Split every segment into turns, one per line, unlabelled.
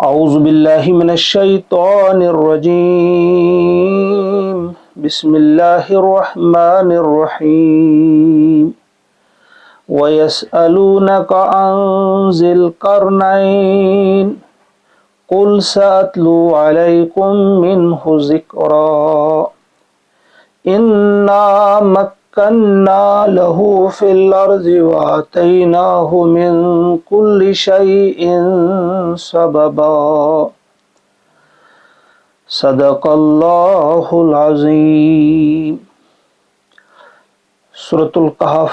أعوذ بالله من الشيطان الرجيم بسم الله الرحمن الرحيم ويسألونك عن ذي القرنين قل سأتلو عليكم منه ذكرا إنا مكنا له في الأرض وآتيناه من كل شيء سببا صدق اللہ العظیم۔ سورۃ الکہف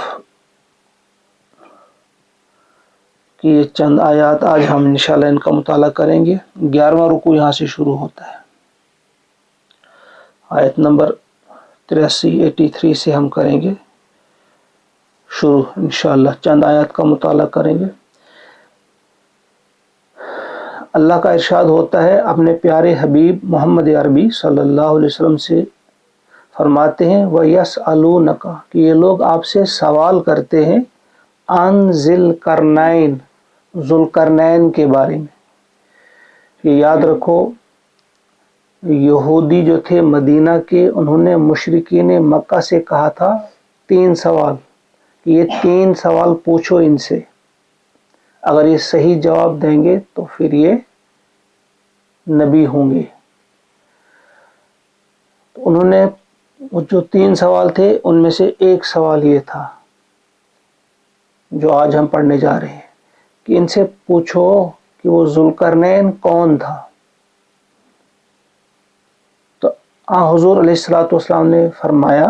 کی یہ چند آیات آج ہم انشاءاللہ ان کا مطالعہ کریں گے۔ 11واں رکوع یہاں سے شروع ہوتا ہے۔ آیت نمبر 83 سے ہم کریں گے شروع انشاءاللہ، چند آیات کا مطالعہ کریں گے۔ اللہ کا ارشاد ہوتا ہے اپنے پیارے حبیب محمد عربی صلی اللہ علیہ وسلم سے، فرماتے ہیں وَيَسْأَلُونَكَ کہ یہ لوگ آپ سے سوال کرتے ہیں عن ذی القرنین، ذوالقرنین کے بارے میں۔ یہ یاد رکھو، یہودی جو تھے مدینہ کے، انہوں نے مشرکین مکہ سے کہا تھا 3 سوال کہ یہ 3 سوال پوچھو ان سے، اگر یہ صحیح جواب دیں گے تو پھر یہ نبی ہوں گے۔ انہوں نے وہ جو 3 سوال تھے ان میں سے ایک سوال یہ تھا جو آج ہم پڑھنے جا رہے ہیں کہ ان سے پوچھو کہ وہ ذوالقرنین کون تھا۔ تو حضور علیہ الصلوۃ والسلام نے فرمایا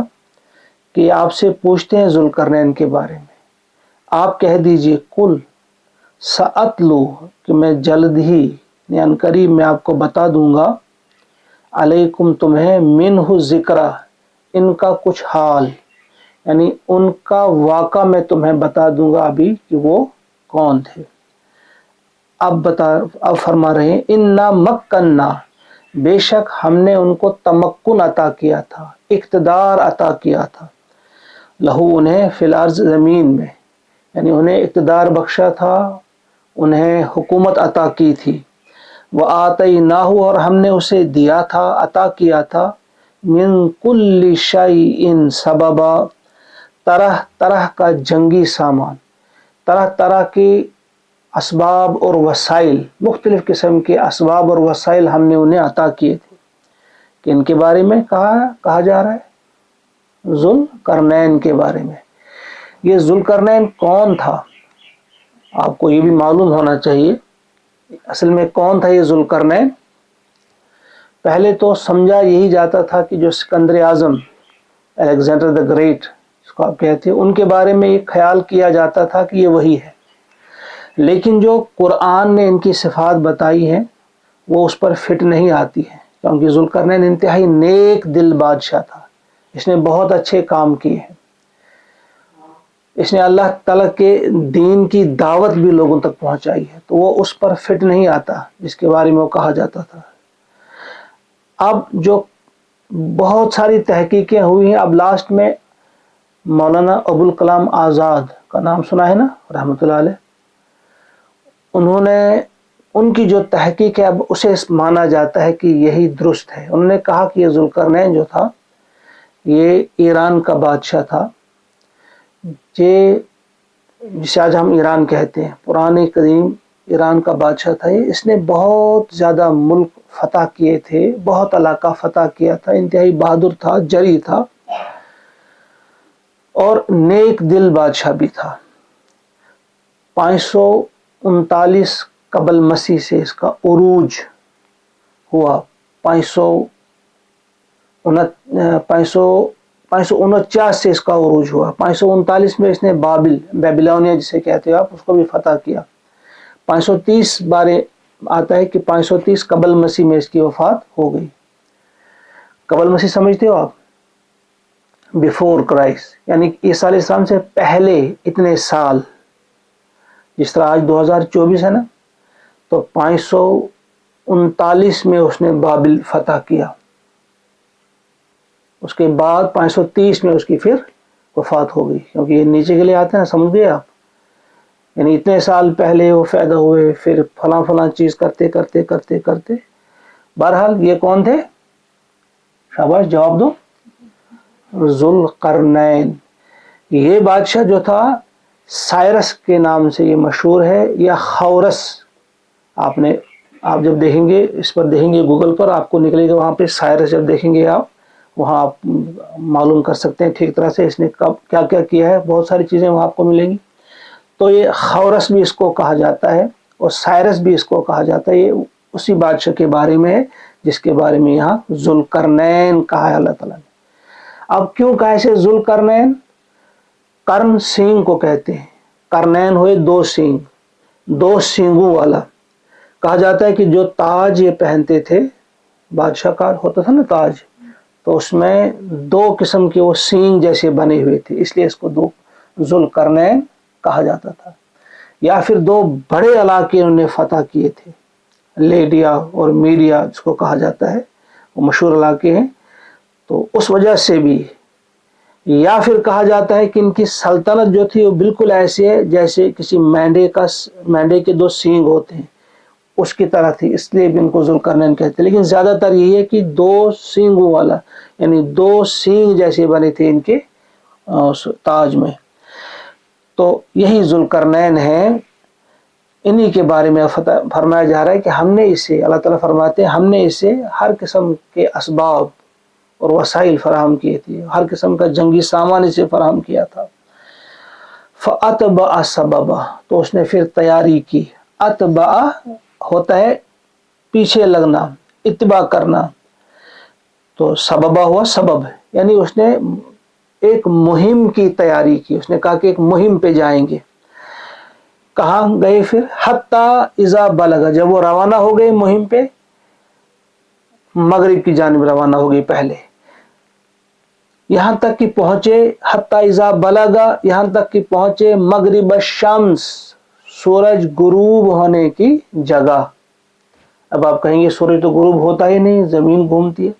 کہ آپ سے پوچھتے ہیں ذوالقرنین کے بارے میں، آپ کہہ دیجئے قل سأتلو کہ میں جلد ہی یعنی قریب میں آپ کو بتا دوں گا، علیکم تمہیں منہ ذکرہ ان کا کچھ حال، یعنی ان کا واقعہ میں تمہیں بتا دوں گا ابھی کہ وہ کون تھے۔ اب فرما رہے ہیں انا مکننا، بے شک ہم نے ان کو تمکن عطا کیا تھا، اقتدار عطا کیا تھا، لہو انہیں فی الارض زمین میں، یعنی انہیں اقتدار بخشا تھا، انہیں حکومت عطا کی تھی۔ وآتیناہ اور ہم نے اسے دیا تھا، عطا کیا تھا، من کل شیء سببا طرح طرح کا جنگی سامان، طرح طرح کے اسباب اور وسائل، مختلف قسم کے اسباب اور وسائل ہم نے انہیں عطا کیے تھے۔ کہ ان کے بارے میں کہا جا رہا ہے ذوالقرنین کے بارے میں۔ یہ ذوالقرنین کون تھا آپ کو یہ بھی معلوم ہونا چاہیے، اصل میں کون تھا یہ ذوالقرنین۔ پہلے تو سمجھا یہی جاتا تھا کہ جو سکندر اعظم، الیگزینڈر دا گریٹ جس کو آپ کہتے ہیں، ان کے بارے میں یہ خیال کیا جاتا تھا کہ یہ وہی ہے، لیکن جو قرآن نے ان کی صفات بتائی ہیں وہ اس پر فٹ نہیں آتی ہیں، کیونکہ ذوالقرنین انتہائی نیک دل بادشاہ تھا، اس نے بہت اچھے کام کیے ہیں، اس نے اللہ تعالیٰ کے دین کی دعوت بھی لوگوں تک پہنچائی ہے، تو وہ اس پر فٹ نہیں آتا جس کے بارے میں وہ کہا جاتا تھا۔ اب جو بہت ساری تحقیقیں ہوئی ہیں، اب لاسٹ میں مولانا ابوالکلام آزاد کا نام سنا ہے نا، رحمۃ اللہ علیہ، انہوں نے ان کی جو تحقیق ہے اب اسے مانا جاتا ہے کہ یہی درست ہے۔ انہوں نے کہا کہ یہ ذوالقرنین جو تھا یہ ایران کا بادشاہ تھا، جسے آج ہم ایران کہتے ہیں، پرانے قدیم ایران کا بادشاہ تھا یہ۔ اس نے بہت زیادہ ملک فتح کیے تھے، بہت علاقہ فتح کیا تھا، انتہائی بہادر تھا، جری تھا اور نیک دل بادشاہ بھی تھا۔ 539 قبل مسیح سے اس کا عروج ہوا، 549 سے اس کا عروج ہوا، 539 میں اس نے بیبلونیا جسے کہتے ہیں آپ، اس کو بھی فتح کیا۔ 530 بارے آتا ہے کہ 530 قبل مسیح میں اس کی وفات ہو گئی۔ قبل مسیح سمجھتے ہو آپ؟ بیفور کرائسٹ، یعنی عیسیٰ علیہ السلام سے پہلے اتنے سال، جس طرح آج 2024 ہے نا، تو 539 میں اس نے بابل فتح کیا، اس کے بعد 530 میں اس کی پھر وفات ہو گئی، کیونکہ یہ نیچے کے لیے آتے ہیں، سمجھ گئے آپ، یعنی اتنے سال پہلے وہ پیدا ہوئے، پھر فلاں فلاں چیز کرتے کرتے کرتے کرتے، بہرحال یہ کون تھے؟ شاباش جواب دو، ذوالقرنین۔ یہ بادشاہ جو تھا سائرس کے نام سے یہ مشہور ہے، یا خورس، آپ جب دیکھیں گے، اس پر دیکھیں گے گوگل پر، آپ کو نکلے گا وہاں پہ سائرس، جب دیکھیں گے آپ وہاں آپ معلوم کر سکتے ہیں ٹھیک طرح سے اس نے کب کیا کیا کیا ہے، بہت ساری چیزیں وہاں آپ کو ملیں گی۔ تو یہ خورس بھی اس کو کہا جاتا ہے اور سائرس بھی اس کو کہا جاتا ہے، یہ اسی بادشاہ کے بارے میں ہے جس کے بارے میں یہاں ذوالقرنین کہا ہے اللہ تعالیٰ نے۔ اب کیوں کہا اسے ذوالقرنین؟ قرن سینگ کو کہتے ہیں، قرنین ہوئے دو سینگ، دو سینگوں والا۔ کہا جاتا ہے کہ جو تاج یہ پہنتے تھے، بادشاہ کا ہوتا تھا نا تاج، تو اس میں دو قسم کے وہ سینگ جیسے بنے ہوئے تھے، اس لیے اس کو دو ذوالقرنین کہا جاتا تھا۔ یا پھر دو بڑے علاقے انہوں نے فتح کیے تھے، لیڈیا اور میڈیا جس کو کہا جاتا ہے، وہ مشہور علاقے ہیں، تو اس وجہ سے بھی۔ یا پھر کہا جاتا ہے کہ ان کی سلطنت جو تھی وہ بالکل ایسے ہے جیسے کسی مینڈے کے دو سینگ ہوتے ہیں، اس کی طرح تھی، اس لیے بھی ان کو ذوالقرنین کہتے ہیں۔ لیکن زیادہ تر یہی ہے کہ دو سینگوں والا، یعنی دو سینگ جیسے بنے تھے ان کے تاج میں، تو یہی ذوالقرنین ہیں۔ انہی کے بارے میں فرمایا جا رہا ہے کہ ہم نے اسے، اللہ تعالیٰ فرماتے ہیں ہم نے اسے ہر قسم کے اسباب اور وسائل فراہم کیے تھے، ہر قسم کا جنگی سامان اسے فراہم کیا تھا۔ فَأَتْبَعَ سَبَبًا، تو اس نے پھر تیاری کی۔ اتبع ہوتا ہے پیچھے لگنا، اتباع کرنا، تو سببہ ہوا سبب، یعنی اس نے ایک مہم کی تیاری کی، اس نے کہا کہ ایک مہم پہ جائیں گے۔ کہاں گئے پھر؟ حتی اذا بلغ، جب وہ روانہ ہو گئے مہم پہ، مغرب کی جانب روانہ ہو گئی پہلے، یہاں تک کہ پہنچے، حتی اذا بلغ، یہاں تک کہ پہنچے مغرب الشمس، سورج غروب ہونے کی جگہ۔ اب آپ کہیں گے سورج تو غروب ہوتا ہی نہیں، زمین گھومتی ہے،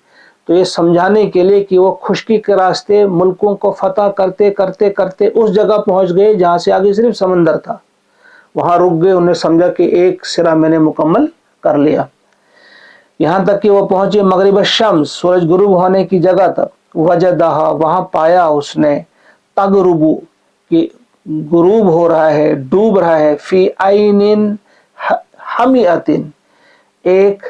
تو یہ سمجھانے کے لیے کہ وہ خشکی کے راستے ملکوں کو فتح کرتے کرتے کرتے اس جگہ پہنچ گئے جہاں سے آگے صرف سمندر تھا، وہاں رک گئے، انہیں سمجھا کہ ایک سرا میں نے مکمل کر لیا، یہاں تک کہ وہ پہنچے مغرب الشمس، سورج غروب ہونے کی جگہ تک۔ وجدہا، وہاں پایا اس نے، تغرب، کہ غروب ہو رہا ہے، ڈوب رہا ہے، فی عین حمیۃ، ایک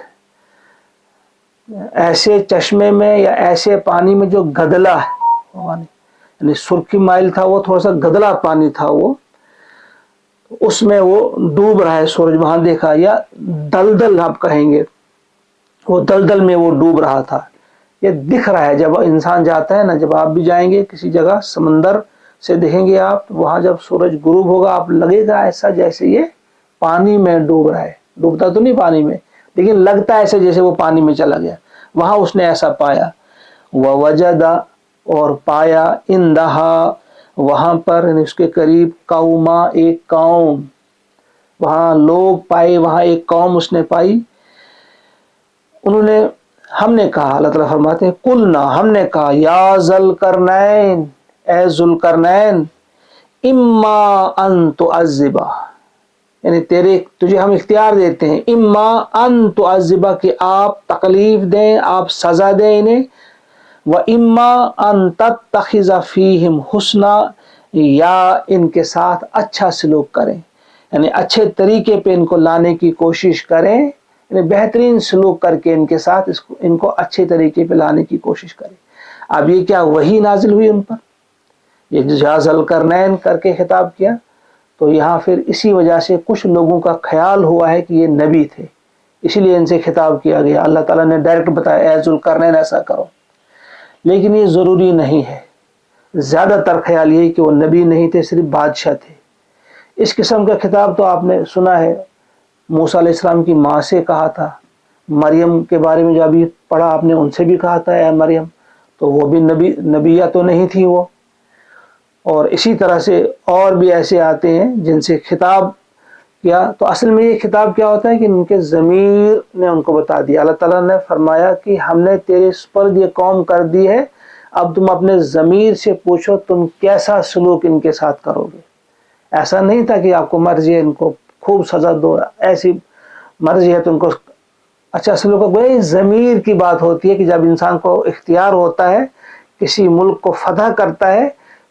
ایسے چشمے میں یا ایسے پانی میں جو گدلا ہے، یعنی سرخی مائل تھا وہ، تھوڑا سا گدلا پانی تھا وہ، اس میں وہ ڈوب رہا ہے سورج، وہاں دیکھا، یا دلدل آپ کہیں گے، وہ دلدل میں وہ ڈوب رہا تھا، یہ دکھ رہا ہے۔ جب انسان جاتا ہے نا، جب آپ بھی جائیں گے کسی جگہ سمندر سے دیکھیں گے آپ، وہاں جب سورج غروب ہوگا آپ لگے گا ایسا جیسے یہ پانی میں ڈوب رہا ہے، ڈوبتا تو نہیں پانی میں، لیکن لگتا ہے ایسے جیسے وہ پانی میں چلا گیا، وہاں اس نے ایسا پایا۔ ووجد، اور پایا، اندہا، وہاں پر اس کے قریب، قوما، ایک قوم، وہاں لوگ پائے، وہاں ایک قوم اس نے پائی۔ انہوں نے، ہم نے کہا، اللہ تعالیٰ فرماتے ہیں قلنا، ہم نے کہا، یا ذوالقرنین، اے ذوالقرنین، اما ان تعذب، یعنی تجھے ہم اختیار دیتے ہیں، اما ان تعذب، کہ آپ تکلیف دیں، آپ سزا دیں انہیں، و اما ان تتخذ فیہم حسنا، یا ان کے ساتھ اچھا سلوک کریں، یعنی اچھے طریقے پہ ان کو لانے کی کوشش کریں، یعنی بہترین سلوک کر کے ان کے ساتھ ان کو اچھے طریقے پہ لانے کی کوشش کریں۔ اب یہ کیا وحی نازل ہوئی ان پر، یہ یا ذوالقرنین کر کے خطاب کیا، تو یہاں پھر اسی وجہ سے کچھ لوگوں کا خیال ہوا ہے کہ یہ نبی تھے، اسی لیے ان سے خطاب کیا گیا، اللہ تعالیٰ نے ڈائریکٹ بتایا اے ذوالقرنین ایسا کرو، لیکن یہ ضروری نہیں ہے۔ زیادہ تر خیال یہ کہ وہ نبی نہیں تھے، صرف بادشاہ تھے۔ اس قسم کا خطاب تو آپ نے سنا ہے، موسیٰ علیہ السلام کی ماں سے کہا تھا، مریم کے بارے میں جو ابھی پڑھا آپ نے، ان سے بھی کہا تھا اے مریم، تو وہ بھی نبیہ تو نہیں تھی وہ۔ اور اسی طرح سے اور بھی ایسے آتے ہیں جن سے خطاب کیا، تو اصل میں یہ خطاب کیا ہوتا ہے کہ ان کے ضمیر نے ان کو بتا دیا، اللہ تعالیٰ نے فرمایا کہ ہم نے تیرے پر یہ قوم کر دی ہے، اب تم اپنے ضمیر سے پوچھو تم کیسا سلوک ان کے ساتھ کرو گے، ایسا نہیں تھا کہ آپ کو مرضی ہے ان کو خوب سزا دو، ایسی مرضی ہے تو ان کو اچھا سلوک کرو۔ وہی ضمیر کی بات ہوتی ہے کہ جب انسان کو اختیار ہوتا ہے، کسی ملک کو فتح کرتا ہے،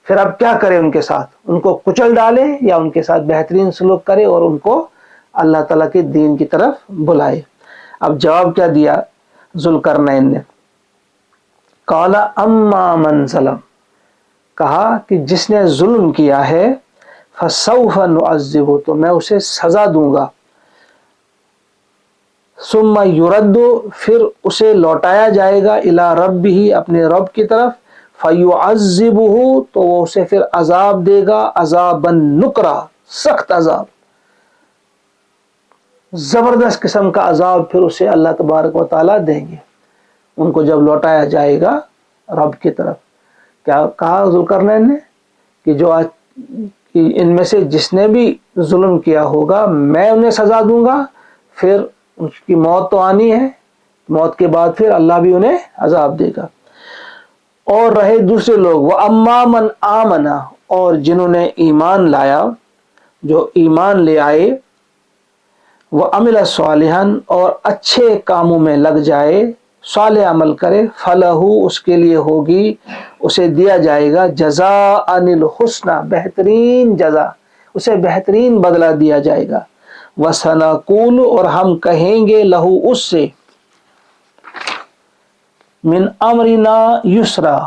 پھر اب کیا کرے ان کے ساتھ، ان کو کچل ڈالے یا ان کے ساتھ بہترین سلوک کرے اور ان کو اللہ تعالیٰ کے دین کی طرف بلائے۔ اب جواب کیا دیا ذوالقرنین نے؟ قال اما من ظلم، کہا کہ جس نے ظلم کیا ہے، فسوف نعذبہ، تو میں اسے سزا دوں گا، ثم یرد، پھر اسے لوٹایا جائے گا، الی ربہ، اپنے رب کی طرف، فیعذبہ، تو وہ اسے پھر عذاب دے گا، عذابا نکرا، سخت عذاب، زبردست قسم کا عذاب پھر اسے اللہ تبارک و تعالیٰ دیں گے ان کو جب لوٹایا جائے گا رب کی طرف۔ کیا کہا ذوالقرنین نے کہ جو آج ان میں سے جس نے بھی ظلم کیا ہوگا میں انہیں سزا دوں گا، پھر اس کی موت تو آنی ہے، موت کے بعد پھر اللہ بھی انہیں عذاب دے گا۔ اور رہے دوسرے لوگ، وہ اما من آمنا، اور جنہوں نے ایمان لایا، جو ایمان لے آئے، وہ عمل صالحا، اور اچھے کاموں میں لگ جائے، صالح عمل کرے، فلہ، اس کے لیے ہوگی، اسے دیا جائے گا، جزاء الحسنی، بہترین جزا، اسے بہترین بدلہ دیا جائے گا، وسنقول، اور ہم کہیں گے، لہو، اس سے، من امرنا یسرا،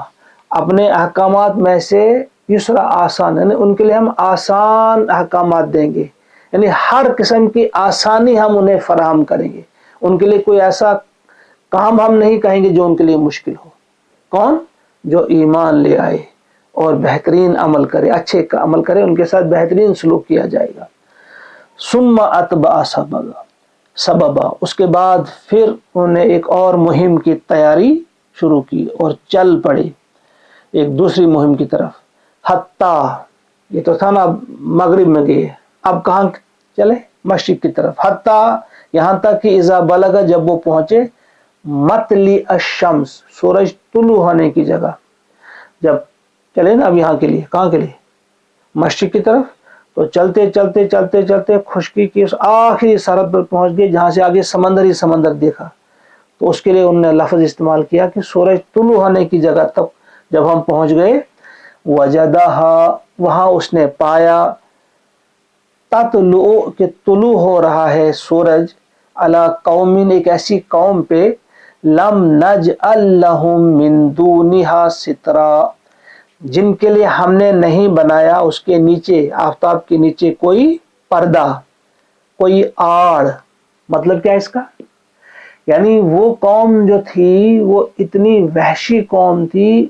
اپنے احکامات میں سے، یسرا آسان، یعنی ان کے لیے ہم آسان احکامات دیں گے، یعنی ہر قسم کی آسانی ہم انہیں فراہم کریں گے، ان کے لیے کوئی ایسا کام ہم نہیں کہیں گے جو ان کے لیے مشکل ہو۔ کون؟ جو ایمان لے آئے اور بہترین عمل کرے، اچھے عمل کرے، ان کے ساتھ بہترین سلوک کیا جائے گا۔ ثم اتبع سببا، اس کے بعد پھر انہوں نے ایک اور مہم کی تیاری شروع کی اور چل پڑے ایک دوسری مہم کی طرف، حتیٰ، یہ تو تھا نا مغرب میں گئے، اب کہاں چلے؟ مشرق کی طرف، حتیٰ، یہاں تک کہ اذا بلغ، جب وہ پہنچے، مطلع الشمس، سورج طلوع ہونے کی جگہ، جب چلے نا اب یہاں کے لیے، کہاں کے لیے؟ مشرق کی طرف، تو چلتے چلتے چلتے چلتے خشکی کی اس آخری سرحد پر پہنچ گئے جہاں سے آگے سمندر ہی سمندر دیکھا، تو اس کے لیے انہوں نے لفظ استعمال کیا کہ سورج طلوع ہونے کی جگہ تک جب ہم پہنچ گئے، وجدہا، وہاں اس نے پایا، تطلع، کہ طلوع ہو رہا ہے سورج، علی قوم، ایک ایسی قوم پہ، لم نجعل لہم من دونہا سترا، جن کے لیے ہم نے نہیں بنایا اس کے نیچے، آفتاب کے نیچے، کوئی پردہ، کوئی آڑ۔ مطلب کیا اس کا؟ یعنی وہ قوم جو تھی وہ اتنی وحشی قوم تھی،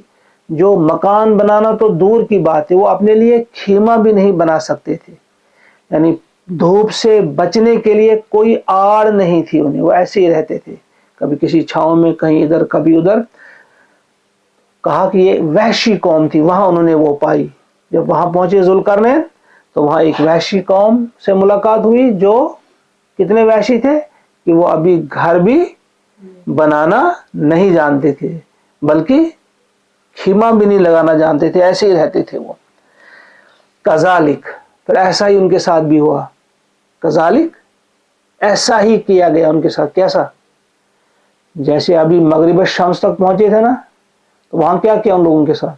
جو مکان بنانا تو دور کی بات ہے، وہ اپنے لیے خیمہ بھی نہیں بنا سکتے تھے، یعنی دھوپ سے بچنے کے لیے کوئی آڑ نہیں تھی انہیں، وہ ایسے ہی رہتے تھے، کبھی کسی چھاؤں میں، کہیں ادھر کبھی ادھر۔ کہا کہ یہ وحشی قوم تھی، وہاں انہوں نے وہ پائی۔ جب وہاں پہنچے ذوالقرنین تو وہاں ایک وحشی قوم سے ملاقات ہوئی، جو کتنے وحشی تھے کہ وہ ابھی گھر بھی بنانا نہیں جانتے تھے، بلکہ خیمہ بھی نہیں لگانا جانتے تھے، ایسے ہی رہتے تھے وہ۔ کذالک، پھر ایسا ہی ان کے ساتھ بھی ہوا، کذالک، ایسا ہی کیا گیا ان کے ساتھ۔ کیسا؟ جیسے ابھی مغرب الشمس تک پہنچے تھے نا، تو وہاں کیا کیا ان لوگوں کے ساتھ؟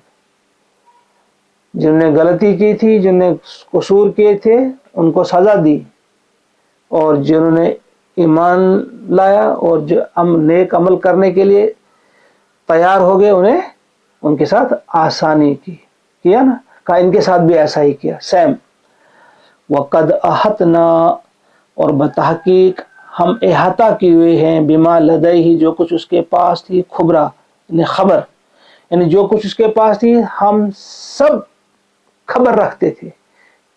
جن نے غلطی کی تھی، جن نے قصور کیے تھے، ان کو سزا دی، اور جنہوں نے ایمان لایا اور جو نیک عمل کرنے کے لیے تیار ہو گئے، انہیں ان کے ساتھ آسانی کیا نا، کہا ان کے ساتھ بھی ایسا ہی کیا، سیم۔ وَقَدْ أَحَطْنَا، اور بتحقیق ہم احاطہ کیے ہوئے ہیں، بما لدیہ، جو کچھ اس کے پاس تھی، خبرہ، یعنی خبر، یعنی جو کچھ اس کے پاس تھی ہم سب خبر رکھتے تھے،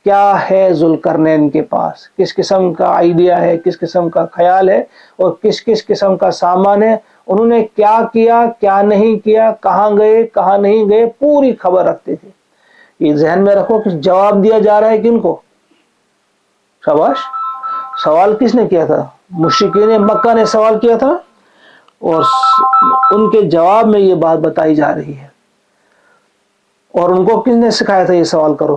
کیا ہے ذوالقرنین کے پاس، کس قسم کا آئیڈیا ہے، کس قسم کا خیال ہے، اور کس کس قسم کا سامان ہے، انہوں نے کیا کیا، کیا نہیں کیا، کہاں گئے، کہاں نہیں گئے، پوری خبر رکھتے تھے۔ یہ ذہن میں رکھو کہ جواب دیا جا رہا ہے کن کو؟ شاباش، سوال کس نے کیا تھا؟ مشرکین مکہ نے سوال کیا تھا، اور ان کے جواب میں یہ بات بتائی جا رہی ہے۔ اور ان کو کس نے سکھایا تھا یہ سوال کرو؟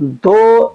2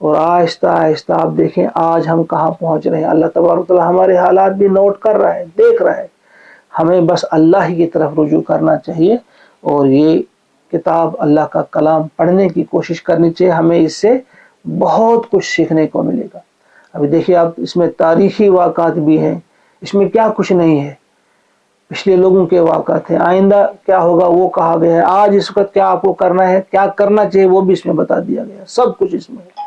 اور آہستہ آہستہ آپ دیکھیں آج ہم کہاں پہنچ رہے ہیں. اللہ تبارک و تعالی ہمارے حالات بھی نوٹ کر رہا ہے, دیکھ رہا ہے. ہمیں بس اللہ ہی کی طرف رجوع کرنا چاہیے اور یہ کتاب اللہ کا کلام پڑھنے کی کوشش کرنی چاہیے. ہمیں اس سے بہت کچھ سیکھنے کو ملے گا. ابھی دیکھیے آپ, اس میں تاریخی واقعات بھی ہیں, اس میں کیا کچھ نہیں ہے. پچھلے لوگوں کے واقعات ہیں, آئندہ کیا ہوگا وہ کہا گیا ہے. آج اس وقت کیا آپ کو کرنا ہے, کیا کرنا چاہیے وہ بھی اس میں بتا دیا گیا ہے. سب کچھ اس میں ہے.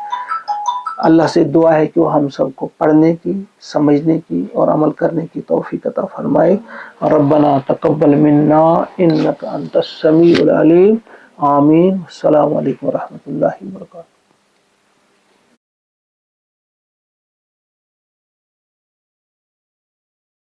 اللہ سے دعا ہے کہ وہ ہم سب کو پڑھنے کی, سمجھنے کی اور عمل کرنے کی توفیق عطا فرمائے. ربنا تقبل منا انك انت السميع العليم. آمین. السلام علیکم ورحمۃ اللہ وبرکاتہ.